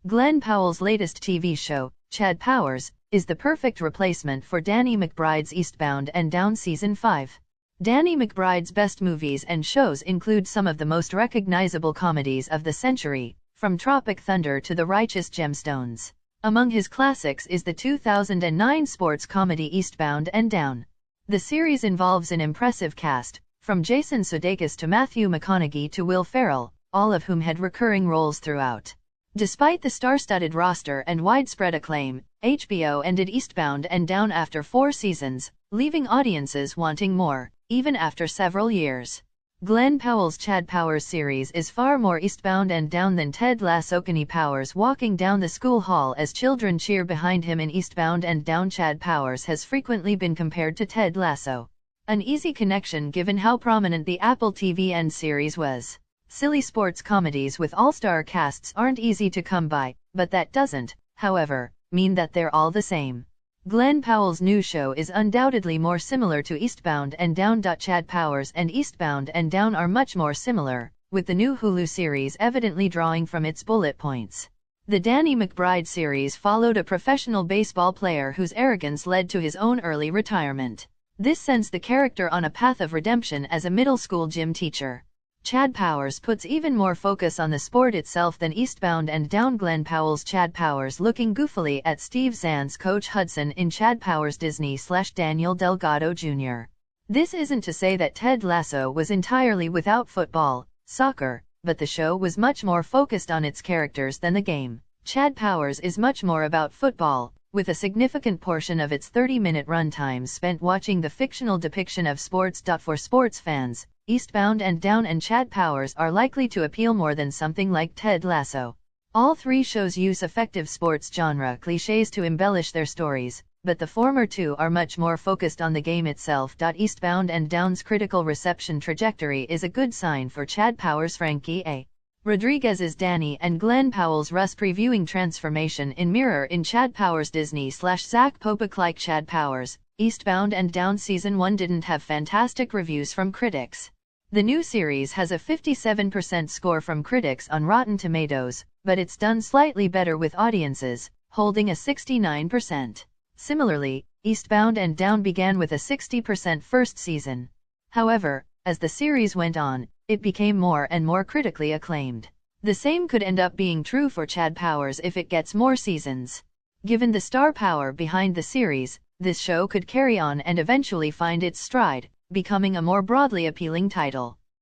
Glenn Powell's latest TV show, Chad Powers, is the perfect replacement for Danny McBride's Eastbound and Down Season 5. Danny McBride's best movies and shows include some of the most recognizable comedies of the century, from Tropic Thunder to The Righteous Gemstones. Among his classics is the 2009 sports comedy Eastbound and Down. The series involves an impressive cast, from Jason Sudeikis to Matthew McConaughey to Will Ferrell, all of whom had recurring roles throughout. Despite the star-studded roster and widespread acclaim, HBO ended Eastbound and Down after 4 seasons, leaving audiences wanting more, even after several years. Glenn Powell's Chad Powers series is far more Eastbound and Down than Ted Lasso. Kenny Powers walking down the school hall as children cheer behind him in Eastbound and Down. Chad Powers has frequently been compared to Ted Lasso. An easy connection given how prominent the Apple TV series was. Silly sports comedies with all-star casts aren't easy to come by, but that doesn't, however, mean that they're all the same. Glenn Powell's new show is undoubtedly more similar to Eastbound and Down. Chad Powers and Eastbound and Down are much more similar, with the new Hulu series evidently drawing from its bullet points. The Danny McBride series followed a professional baseball player whose arrogance led to his own early retirement. This sends the character on a path of redemption as a middle school gym teacher. Chad Powers puts even more focus on the sport itself than Eastbound and Down. Glenn Powell's Chad Powers looking goofily at Steve Zahn's Coach Hudson in Chad Powers Disney/Daniel Delgado Jr. This isn't to say that Ted Lasso was entirely without football, soccer, but the show was much more focused on its characters than the game. Chad Powers is much more about football, with a significant portion of its 30-minute runtime spent watching the fictional depiction of sports. For sports fans, Eastbound and Down and Chad Powers are likely to appeal more than something like Ted Lasso. All 3 shows use effective sports genre cliches to embellish their stories, but the former 2 are much more focused on the game itself. Eastbound and Down's critical reception trajectory is a good sign for Chad Powers. Frankie A. Rodriguez's Danny and Glenn Powell's Russ previewing transformation in Mirror in Chad Powers Disney/Zach Popek. Like Chad Powers, Eastbound and Down Season 1 didn't have fantastic reviews from critics. The new series has a 57% score from critics on Rotten Tomatoes, but it's done slightly better with audiences, holding a 69%. Similarly, Eastbound and Down began with a 60% first season. However, as the series went on, it became more and more critically acclaimed. The same could end up being true for Chad Powers if it gets more seasons. Given the star power behind the series, this show could carry on and eventually find its stride, becoming a more broadly appealing title.